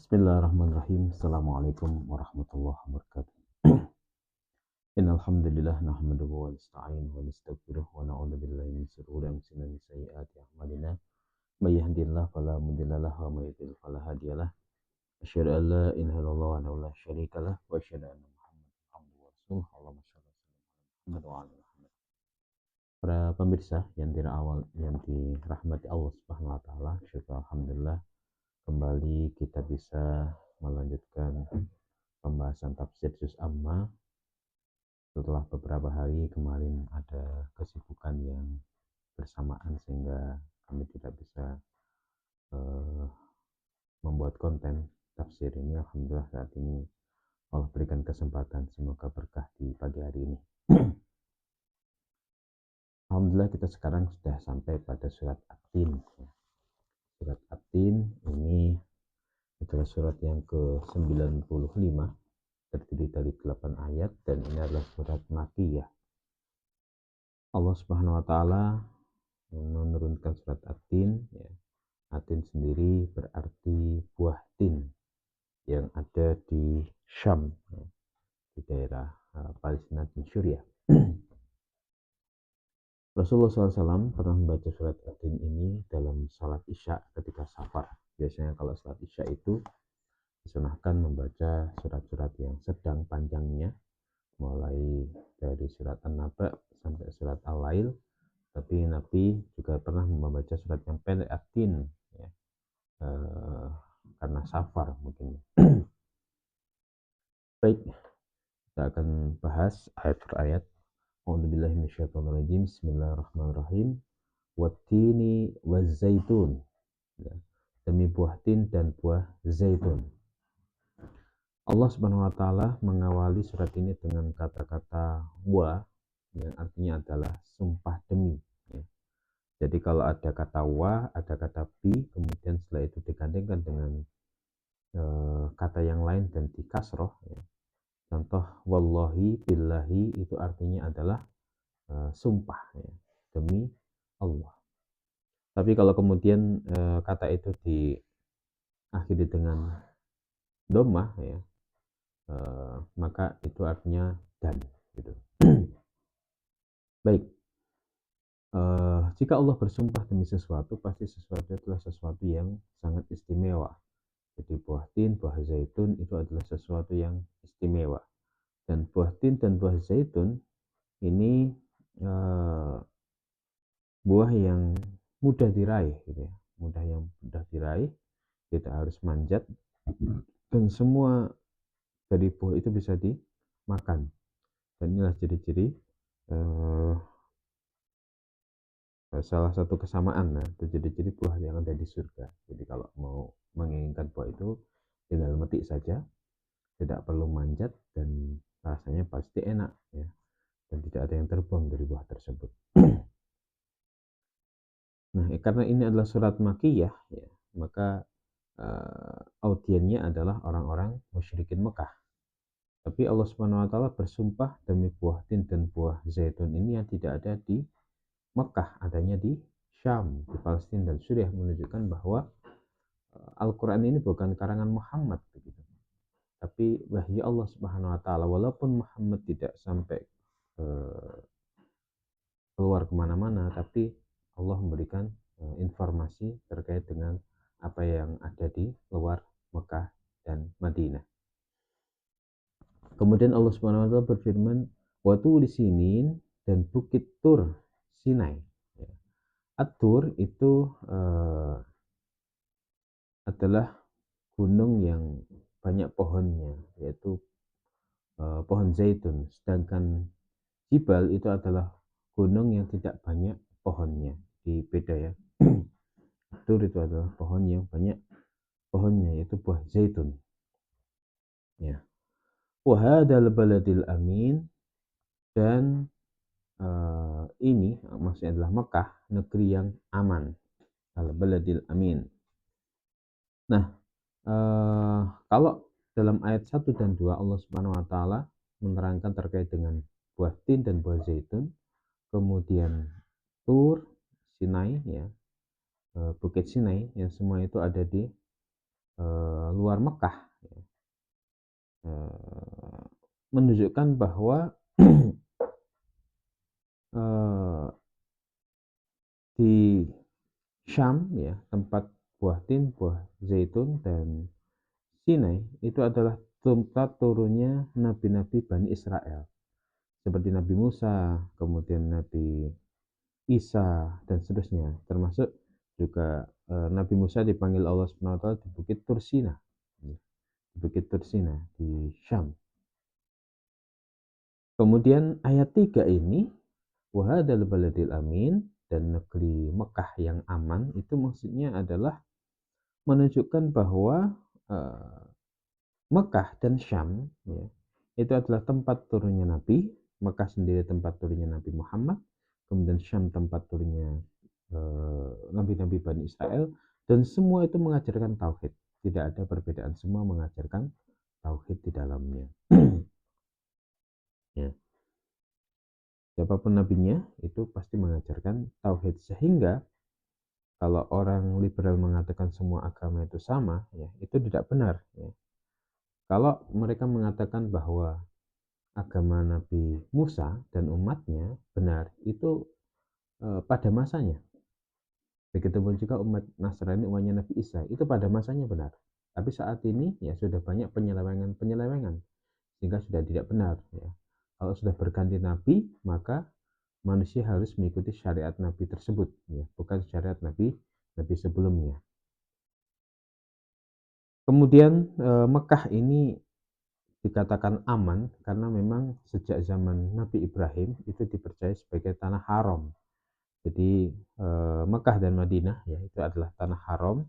Bismillahirrahmanirrahim. Assalamualaikum warahmatullahi wabarakatuh. Innal hamdalillah nahmaduhu wa nasta'inuhu wa nastaghfiruh wa na'udzu billahi min shururi anfusina wa min sayyiati a'malina. May yahdihillahu fala mudilla lahu wa may yudlil fala hadiyalah. Asyhadu an la ilaha illallah wa la syarika lah wa asyhadu anna Muhammadan abduhu wa rasuluh. Allahumma shalli ala Muhammad wa ala ali Muhammad. Para pemirsa yang dirahmati Allah Subhanahu wa taala, syukur alhamdulillah kembali kita bisa melanjutkan pembahasan tafsir juz amma. Setelah beberapa hari kemarin ada kesibukan yang bersamaan sehingga kami tidak bisa membuat konten tafsir ini. Alhamdulillah saat ini Allah berikan kesempatan, semoga berkah di pagi hari ini. Alhamdulillah kita sekarang sudah sampai pada surat At-Tin. Surat At-Tin ini adalah surat yang ke-95, terdiri dari 8 ayat, dan ini adalah surat Makkiyah. Allah Subhanahu wa taala menurunkan surat At-Tin, ya. At-Tin sendiri berarti buah tin yang ada di Syam, ya, di daerah Palestina dan Syria. Rasulullah SAW pernah membaca surat At-Tin ini dalam salat Isya ketika safar. Biasanya kalau salat Isya itu disunahkan membaca surat-surat yang sedang panjangnya, mulai dari surat An-Naba sampai surat Al-Lail. Tapi Nabi juga pernah membaca surat yang pendek, At-Tin, ya, karena safar mungkin. Baik, kita akan bahas ayat per ayat. A'udzubillahi minasyaitonirrajim. Bismillahirrahmanirrahim. Wattini wazzaitun, ya, demi buah tin dan buah zaitun. Allah Subhanahu wa taala mengawali surat ini dengan kata-kata wa, yang artinya adalah sumpah demi, ya. Jadi kalau ada kata wa, ada kata bi, kemudian setelah itu digandengkan dengan kata yang lain dan di kasroh, ya. Contoh wallahi, billahi, itu artinya adalah sumpah, ya, demi Allah. Tapi kalau kemudian kata itu diakhiri dengan dhammah, ya, maka itu artinya dan, gitu. Baik, jika Allah bersumpah demi sesuatu, pasti sesuatu itulah sesuatu yang sangat istimewa. Jadi buah tin, buah zaitun itu adalah sesuatu yang istimewa. Dan buah tin dan buah zaitun ini buah yang mudah diraih, gitu ya. Mudah diraih, tidak harus manjat, dan semua dari buah itu bisa dimakan. Dan inilah ciri-ciri salah satu kesamaan, itu ciri-ciri buah yang ada di surga. Jadi kalau mau menginginkan buah itu tinggal metik saja, tidak perlu manjat, dan rasanya pasti enak, ya, dan tidak ada yang terbuang dari buah tersebut. Nah, karena ini adalah surat Makkiyah, ya, maka audiennya adalah orang-orang musyrikin Mekah. Tapi Allah Subhanahu wa taala bersumpah demi buah tin dan buah zaitun ini yang tidak ada di Mekah, adanya di Syam, di Palestina dan Suriah, menunjukkan bahwa Al-Quran ini bukan karangan Muhammad, begitu, tapi wahyu Allah Subhanahu wa taala. Walaupun Muhammad tidak sampai keluar kemana-mana, tapi Allah memberikan informasi terkait dengan apa yang ada di luar Mekah dan Madinah. Kemudian Allah Subhanahu wa taala berfirman, wa turi sinin, dan bukit Tur Sinai. At-Tur itu adalah gunung yang banyak pohonnya, yaitu pohon zaitun. Sedangkan Jibal itu adalah gunung yang tidak banyak pohonnya. Beda, ya. Tur itu adalah pohon yang banyak pohonnya, yaitu buah zaitun, ya. Wa hadzal baladil amin, dan ini maksudnya adalah Mekah, negeri yang aman, al-baladil amin. Nah, kalau dalam ayat 1 dan 2 Allah Subhanahu wa taala menerangkan terkait dengan buah tin dan buah zaitun, kemudian Tur, Sinai, ya, Bukit Sinai, yang semua itu ada di luar Mekah, eee, menunjukkan bahwa eee, di Syam ya, tempat buah tin, buah zaitun, dan Sinai itu adalah tempat turunnya nabi-nabi Bani Israel, seperti Nabi Musa, kemudian Nabi Isa, dan seterusnya. Termasuk juga Nabi Musa dipanggil Allah SWT di Bukit Tursina, di Bukit Tursina di Syam. Kemudian ayat 3 ini, wahadal baladil amin, dan negeri Mekah yang aman, itu maksudnya adalah menunjukkan bahwa Mekah dan Syam ya, itu adalah tempat turunnya Nabi. Mekah sendiri tempat turunnya Nabi Muhammad, kemudian Syam tempat turunnya nabi-nabi Bani Israel, dan semua itu mengajarkan tauhid. Tidak ada perbedaan, semua mengajarkan tauhid di dalamnya. Ya. Siapapun nabinya itu pasti mengajarkan tauhid, sehingga kalau orang liberal mengatakan semua agama itu sama, ya, itu tidak benar. Ya. Kalau mereka mengatakan bahwa agama Nabi Musa dan umatnya benar, itu pada masanya. Begitupun juga umat Nasrani, umatnya Nabi Isa, itu pada masanya benar. Tapi saat ini ya sudah banyak penyelewengan, sehingga sudah tidak benar. Ya. Kalau sudah berganti Nabi, maka manusia harus mengikuti syariat Nabi tersebut, ya, bukan syariat Nabi sebelumnya. Kemudian Mekah ini dikatakan aman karena memang sejak zaman Nabi Ibrahim itu dipercaya sebagai tanah haram. Jadi Mekah dan Madinah ya itu adalah tanah haram.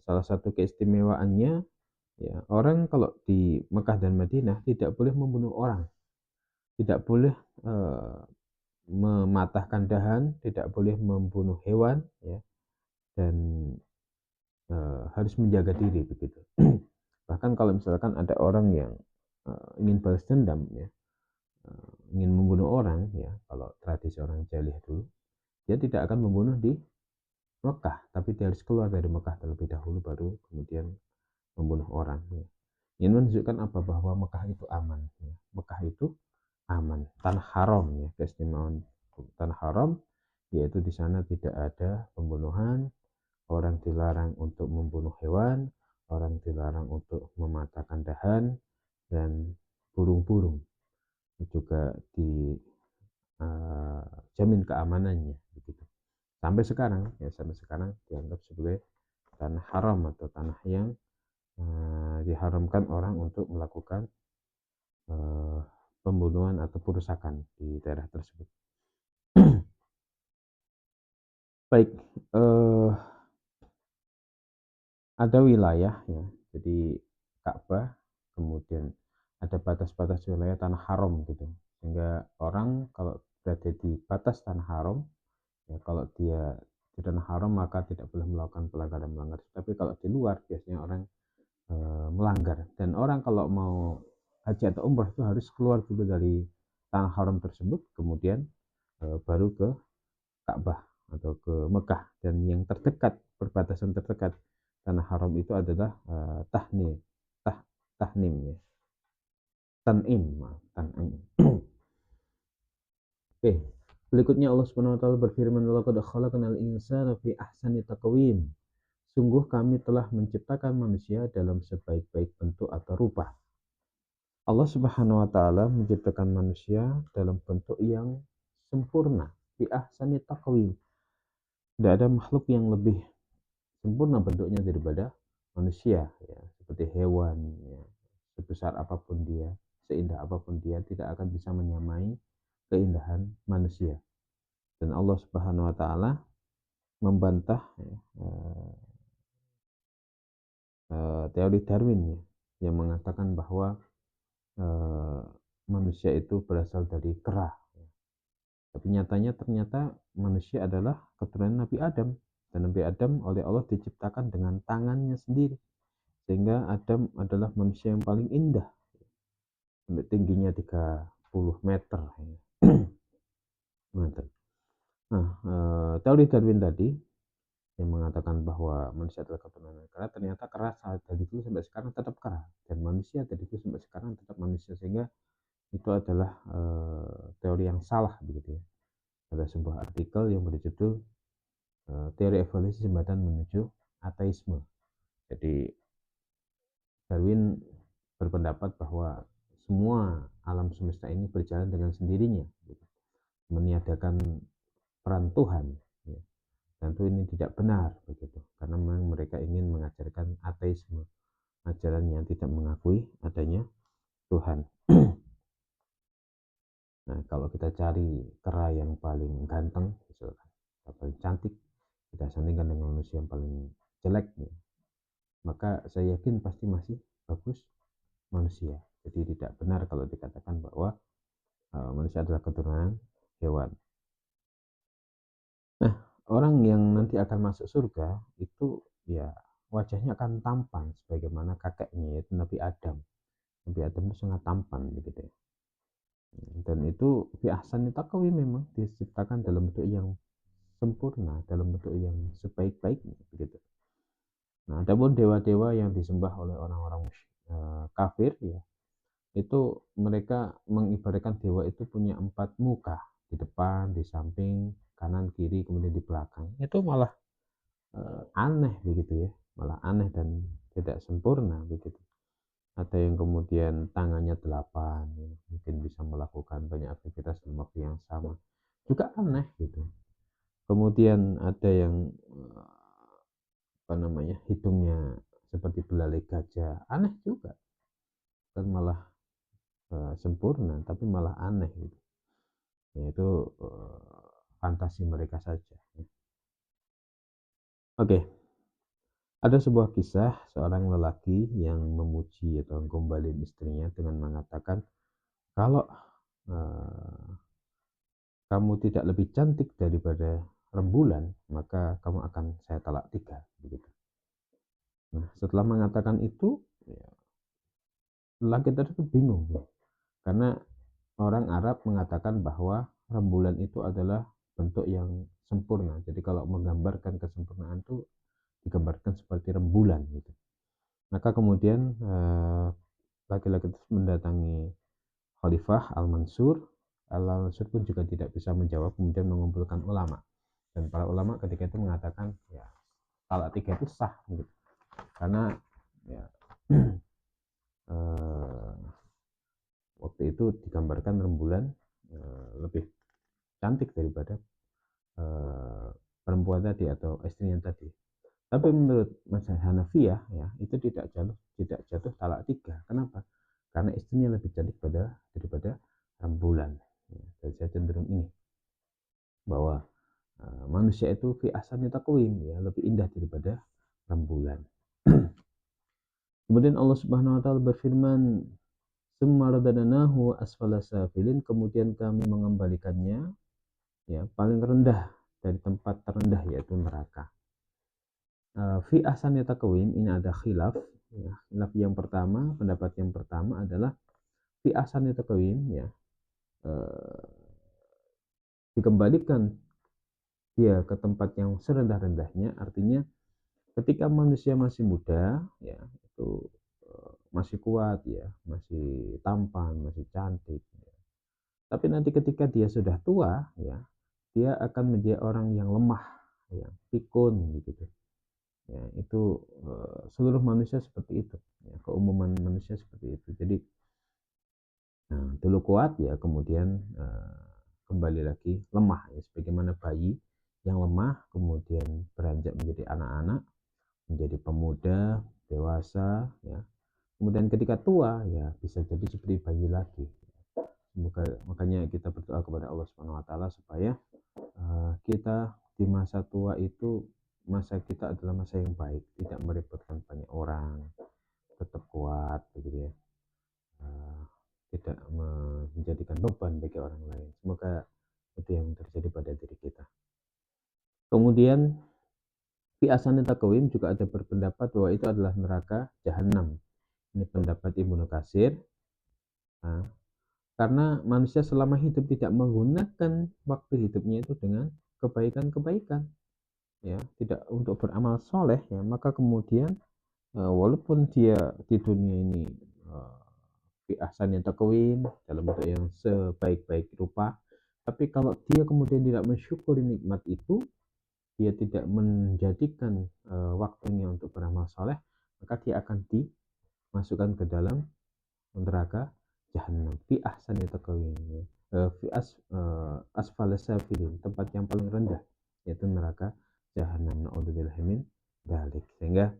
Salah satu keistimewaannya ya, orang kalau di Mekah dan Madinah tidak boleh membunuh orang, tidak boleh mematahkan dahan, tidak boleh membunuh hewan, ya, dan harus menjaga diri begitu. Bahkan kalau misalkan ada orang yang ingin balas dendam, ya, ingin membunuh orang, ya, kalau tradisi orang jahiliyah dulu, dia tidak akan membunuh di Mekah, tapi dia harus keluar dari Mekah terlebih dahulu, baru kemudian membunuh orang. Ya. Ini menunjukkan apa? Bahwa Mekah itu aman. Ya. Mekah itu aman, tanah haram, ya, keistimewaan tanah haram, yaitu di sana tidak ada pembunuhan, orang dilarang untuk membunuh hewan, orang dilarang untuk mematahkan dahan, dan burung-burung juga dijamin keamanannya begitu. Sampai sekarang ya, sampai sekarang dianggap sebagai tanah haram atau tanah yang diharamkan orang untuk melakukan pembunuhan atau perusakan di daerah tersebut. Baik, ada wilayah ya, jadi Ka'bah, kemudian ada batas-batas wilayah tanah haram gitu, sehingga orang kalau berada di batas tanah haram, ya, kalau dia di tanah haram maka tidak boleh melakukan pelanggaran, tapi kalau di luar biasanya orang melanggar. Dan orang kalau mau haji atau umrah itu harus keluar dulu dari tanah haram tersebut, kemudian baru ke Ka'bah atau ke Mekah. Dan yang terdekat, perbatasan terdekat tanah haram itu adalah Tahnim ya. Tanim. Oke. Berikutnya Allah Subhanahu wa taala berfirman, "Laqad khalaqnal insana fi ahsani taqwim." Sungguh kami telah menciptakan manusia dalam sebaik-baik bentuk atau rupa. Allah Subhanahu wa taala menciptakan manusia dalam bentuk yang sempurna, fi ahsani taqwim. Tidak ada makhluk yang lebih sempurna bentuknya daripada manusia, ya, seperti hewan, ya, sebesar apapun dia, seindah apapun dia, tidak akan bisa menyamai keindahan manusia. Dan Allah Subhanahu wa taala membantah ya, teori Darwin ya, yang mengatakan bahwa manusia itu berasal dari kera. Tapi nyatanya ternyata manusia adalah keturunan Nabi Adam. Dan Nabi Adam oleh Allah diciptakan dengan tangannya sendiri. Sehingga Adam adalah manusia yang paling indah. Sampai tingginya 30 meter. Nah, teori Darwin tadi yang mengatakan bahwa manusia adalah keturunan kera, ternyata kera dari dulu sampai sekarang tetap kera, dan manusia dari dulu sampai sekarang tetap manusia, sehingga itu adalah teori yang salah begitu ya. Ada sebuah artikel yang berjudul teori evolusi jembatan menuju ateisme. Jadi Darwin berpendapat bahwa semua alam semesta ini berjalan dengan sendirinya, gitu, meniadakan peran Tuhan. Ya. Tentu ini tidak benar begitu, karena memang mereka ingin mengajarkan ateisme, ajaran yang tidak mengakui adanya Tuhan. Nah, kalau kita cari kera yang paling ganteng, misalkan, yang paling cantik, kita sandingkan dengan manusia yang paling jelek, ya, maka saya yakin pasti masih bagus manusia. Jadi tidak benar kalau dikatakan bahwa manusia adalah keturunan hewan. Nah, orang yang nanti akan masuk surga itu ya wajahnya akan tampan sebagaimana kakeknya, yaitu Nabi Adam. Nabi Adam itu sangat tampan begitu ya. Dan itu fi ahsani taqwim, memang diciptakan dalam bentuk yang sempurna, dalam bentuk yang sebaik-baiknya begitu. Nah, adapun dewa-dewa yang disembah oleh orang-orang kafir ya, itu mereka mengibaratkan dewa itu punya 4 muka, di depan, di samping, kanan, kiri, kemudian di belakang. Itu malah aneh begitu ya, malah aneh dan tidak sempurna begitu. Ada yang kemudian tangannya 8 ya, mungkin bisa melakukan banyak aktivitas dalam waktu yang sama, juga aneh gitu. Kemudian ada yang apa namanya, hidungnya seperti belalai gajah, aneh juga, kan malah sempurna tapi malah aneh gitu. Yaitu fantasi mereka saja. Oke, ada sebuah kisah seorang lelaki yang memuji atau gombalin istrinya dengan mengatakan, kalau kamu tidak lebih cantik daripada rembulan, maka kamu akan saya talak 3 begitu. Nah, setelah mengatakan itu, ya, lelaki tersebut bingung ya, karena orang Arab mengatakan bahwa rembulan itu adalah bentuk yang sempurna. Jadi kalau menggambarkan kesempurnaan itu digambarkan seperti rembulan gitu. Maka kemudian laki-laki itu mendatangi Khalifah Al-Mansur. Al-Mansur pun juga tidak bisa menjawab, kemudian mengumpulkan ulama. Dan para ulama ketika itu mengatakan, ya, talak 3 itu sah gitu. Karena ya, waktu itu digambarkan rembulan lebih cantik daripada perempuan tadi atau istrinya tadi. Tapi menurut mazhab Hanafiyah ya, itu tidak jatuh talak 3. Kenapa? Karena istrinya lebih cantik daripada rembulan. Ya, dan saya cenderung ini bahwa manusia itu fi ahsani taqwim, ya, lebih indah daripada rembulan. Kemudian Allah Subhanahu wa taala berfirman, "Tsumma radadnahu asfala safilin", kemudian kami mengembalikannya ya paling rendah dari tempat terendah, yaitu neraka. Fi ahsani taqwim ini ada khilaf ya. Khilaf yang pertama, pendapat yang pertama adalah fi ahsani taqwim ya, dikembalikan dia ke tempat yang serendah-rendahnya, artinya ketika manusia masih muda ya, itu masih kuat ya, masih tampan, masih cantik ya. Tapi nanti ketika dia sudah tua ya, dia akan menjadi orang yang lemah ya, pikun gitu ya. Itu seluruh manusia seperti itu ya, keumuman manusia seperti itu. Jadi dulu kuat ya, kemudian kembali lagi lemah ya, sebagaimana bayi yang lemah kemudian beranjak menjadi anak-anak, menjadi pemuda, dewasa ya. Kemudian ketika tua ya bisa jadi seperti bayi lagi. Makanya kita berdoa kepada Allah Subhanahu wa taala supaya kita di masa tua itu, masa kita adalah masa yang baik, tidak merepotkan banyak orang, tetap kuat begitu ya. Tidak menjadikan beban bagi orang lain. Semoga itu yang terjadi pada diri kita. Kemudian fi asani taqwim juga ada berpendapat bahwa itu adalah neraka jahanam. Ini pendapat Ibnu Katsir. Nah, karena manusia selama hidup tidak menggunakan waktu hidupnya itu dengan kebaikan-kebaikan. ya, tidak untuk beramal soleh, ya, maka kemudian walaupun dia di dunia ini fi ahsani taqwim, dalam bentuk yang sebaik-baik rupa, tapi kalau dia kemudian tidak mensyukuri nikmat itu, dia tidak menjadikan waktunya untuk beramal soleh, maka dia akan dimasukkan ke dalam neraka jahanam fi ahsani taqwim, ya. Fi asfala safilin, tempat yang paling rendah, yaitu neraka jahanam. Naudzubillah min dzalik. Sehingga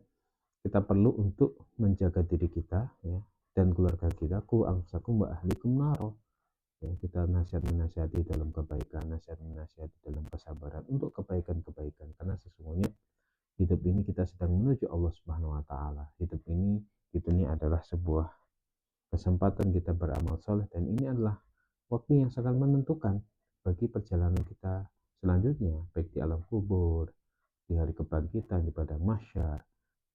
kita perlu untuk menjaga diri kita, ya, dan keluarga kita, ku anfusakum wa ahlikum naro, ya, kita nasihat-menasihati dalam kebaikan, nasihat-menasihati dalam kesabaran untuk kebaikan-kebaikan, karena sesungguhnya hidup ini kita sedang menuju Allah Subhanahu wa taala. Hidup ini di dunia adalah sebuah kesempatan kita beramal soleh, dan ini adalah waktu yang sangat menentukan bagi perjalanan kita selanjutnya, baik di alam kubur, di hari kebangkitan, di padang mahsyar,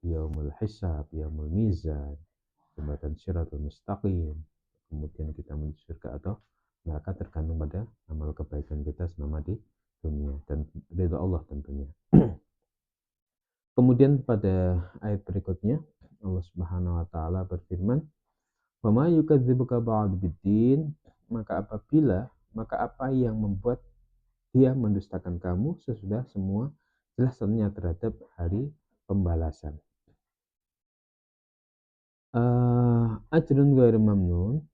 di yaumul hisab, yaumul mizan, jembatan Shiratul Mustaqim, kemudian kita menuju surga atau neraka, tergantung pada amal kebaikan kita selama di dunia dan ridha Allah tentunya. Kemudian pada ayat berikutnya Allah Subhanahu wa taala berfirman, "Wa ma yukadzibuka ba'd biddin," maka apa yang membuat dia mendustakan kamu sesudah semua jelasannya terhadap hari pembalasan. Ajrun ghairu mamnun.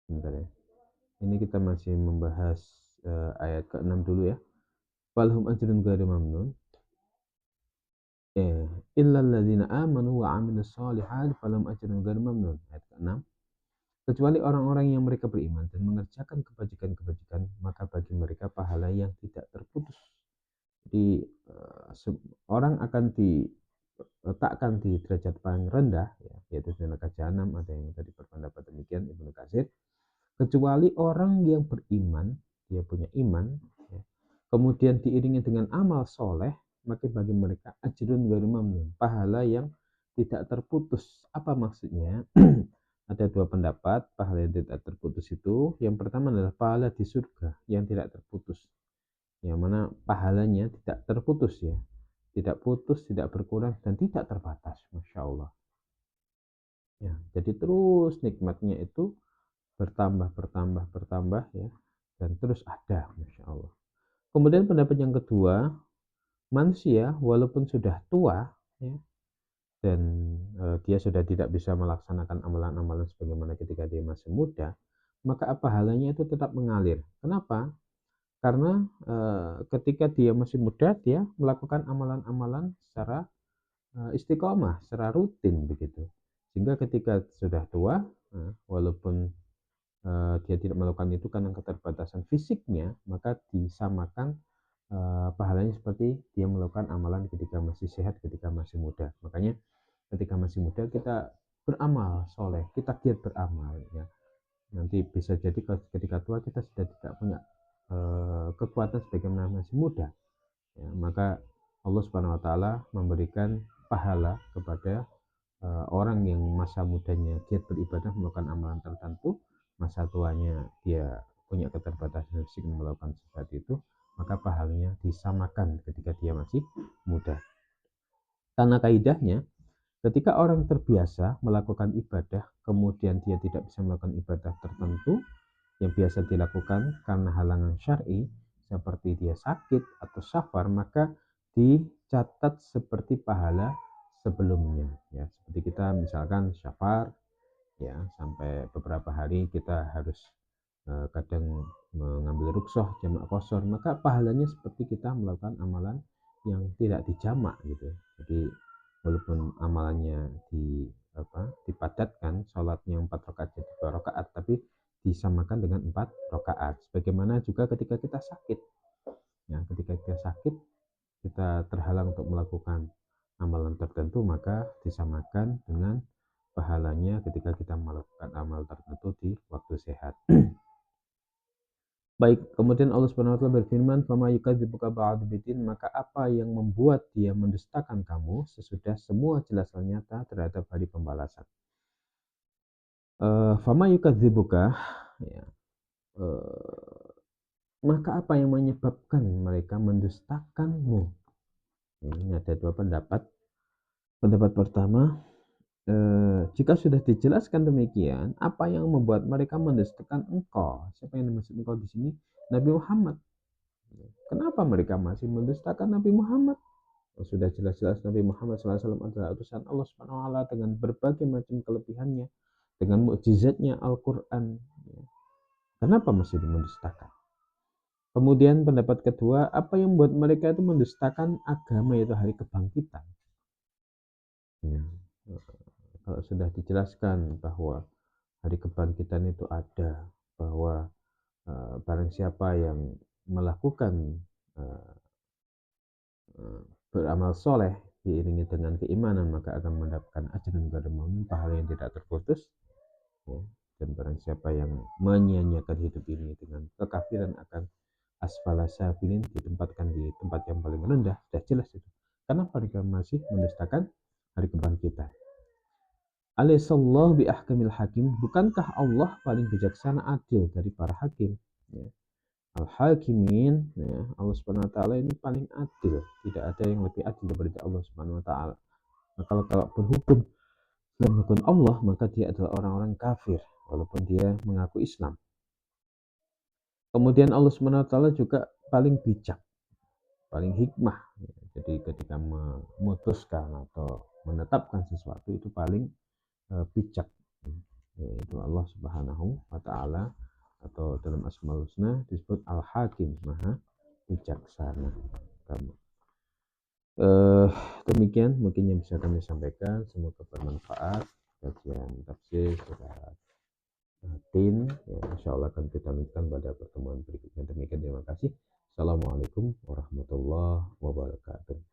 Bentar ya. Ini kita masih membahas ayat ke-6 dulu ya. Falhum ajrun ghairu mamnun. Illal ladzina amanu wa 'amilus shalihat falhum ajrun ghairu mamnun. Ayat ke-6. Kecuali orang-orang yang mereka beriman dan mengerjakan kebajikan-kebajikan, maka bagi mereka pahala yang tidak terputus. Jadi orang akan diletakkan di derajat paling rendah, ya, yaitu di neraka jahanam. Ada yang tadi berpendapat demikian, Ibnu Katsir. Kecuali orang yang beriman, dia punya iman, ya, kemudian diiringi dengan amal soleh, maka bagi mereka ajrun ghairu mamnun, pahala yang tidak terputus. Apa maksudnya? Ada dua pendapat pahala yang tidak terputus itu. Yang pertama adalah pahala di surga yang tidak terputus, yang mana pahalanya tidak terputus, ya, tidak putus, tidak berkurang, dan tidak terbatas. Masya Allah, ya, jadi terus nikmatnya itu bertambah ya, dan terus ada. Masya Allah. Kemudian pendapat yang kedua, manusia walaupun sudah tua, ya, dan dia sudah tidak bisa melaksanakan amalan-amalan sebagaimana ketika dia masih muda, maka pahalanya itu tetap mengalir. Kenapa? Karena ketika dia masih muda, dia melakukan amalan-amalan secara istiqomah, secara rutin begitu. Sehingga ketika sudah tua, walaupun dia tidak melakukan itu karena keterbatasan fisiknya, maka disamakan pahalanya seperti dia melakukan amalan ketika masih sehat, ketika masih muda. Makanya ketika masih muda kita beramal soleh, kita giat beramal, ya. Nanti bisa jadi ketika tua kita sudah tidak punya kekuatan sebagaimana masih muda, ya, maka Allah Subhanahu wa taala memberikan pahala kepada orang yang masa mudanya giat beribadah melakukan amalan tertentu, masa tuanya dia punya keterbatasan fisik melakukan seperti itu, maka pahalanya disamakan ketika dia masih muda. Karena kaidahnya, ketika orang terbiasa melakukan ibadah, kemudian dia tidak bisa melakukan ibadah tertentu yang biasa dilakukan karena halangan syar'i, seperti dia sakit atau safar, maka dicatat seperti pahala sebelumnya, ya. Seperti kita misalkan safar, ya, sampai beberapa hari kita harus kadang mengambil rukhsah jamak qashar, maka pahalanya seperti kita melakukan amalan yang tidak dijamak gitu. Jadi walaupun amalannya dipadatkan, sholatnya 4 rakaat jadi 2 rakaat, tapi disamakan dengan 4 rakaat. Sebagaimana juga ketika kita sakit, ya, ketika kita sakit, kita terhalang untuk melakukan amalan tertentu, maka disamakan dengan pahalanya ketika kita melakukan amal tertentu di waktu sehat. Baik, kemudian Allah Subhanahu wa taala berfirman, "Fama yukadzibuka ba'du bidin," maka apa yang membuat dia mendustakan kamu sesudah semua jelasan nyata terhadap hari pembalasan. Fama yukadzibuka, ya, maka apa yang menyebabkan mereka mendustakanmu? Ini ada dua pendapat. Pendapat pertama, jika sudah dijelaskan demikian, apa yang membuat mereka mendustakan engkau? Siapa yang dimaksud engkau di sini? Nabi Muhammad. Kenapa mereka masih mendustakan Nabi Muhammad? Sudah jelas-jelas Nabi Muhammad SAW adalah utusan Allah Subhanahu wa taala dengan berbagai macam kelebihannya, dengan mukjizatnya Al-Qur'an. Kenapa masih mendustakan? Kemudian pendapat kedua, apa yang membuat mereka itu mendustakan agama, yaitu hari kebangkitan? Ya. Kalau sudah dijelaskan bahwa hari kebangkitan itu ada, bahwa barang siapa yang melakukan uh, beramal soleh diiringi dengan keimanan maka akan mendapatkan ajrun ghaira mamnun, pahala yang tidak terputus, ya. Dan barang siapa yang menyia-nyiakan hidup ini dengan kekafiran akan asfala safilin, ditempatkan di tempat yang paling rendah. Sudah jelas itu. Kenapa mereka masih mendustakan hari kebangkitan? Alaihissallahu bi ahkamil hakim, bukankah Allah paling bijaksana adil dari para hakim, ya. Al-Hakimin, ya, Allah Subhanahu wa taala ini paling adil, tidak ada yang lebih adil daripada Allah Subhanahu wa taala. Maka kalau berhukum dalam hukum Allah, maka dia adalah orang-orang kafir walaupun dia mengaku Islam. Kemudian Allah Subhanahu wa taala juga paling bijak, paling hikmah. Jadi ketika memutuskan atau menetapkan sesuatu itu paling bijak. Yaitu Allah Subhanahu wa taala, atau dalam Asmaul Husna disebut Al-Hakim, Maha Bijaksana. Eh, Demikian mungkin yang bisa kami sampaikan, semoga bermanfaat. Kajian tafsir surat Tin, ya, insya Allah akan kita lanjutkan pada pertemuan berikutnya. Demikian, terima kasih. Assalamualaikum warahmatullahi wabarakatuh.